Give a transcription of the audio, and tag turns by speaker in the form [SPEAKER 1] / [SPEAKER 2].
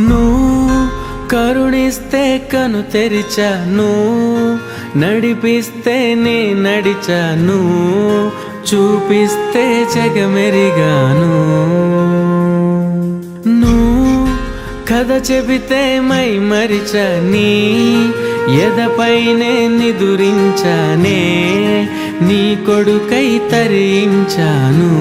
[SPEAKER 1] నువ్వు కరుణిస్తే కను తెరిచాను, నడిపిస్తే నే నడిచాను, చూపిస్తే జగమెరిగాను. నువ్వు కథ చెబితే మై మరిచని, ఎదపైనే నిదురించానే, నీ కొడుకై తరించాను.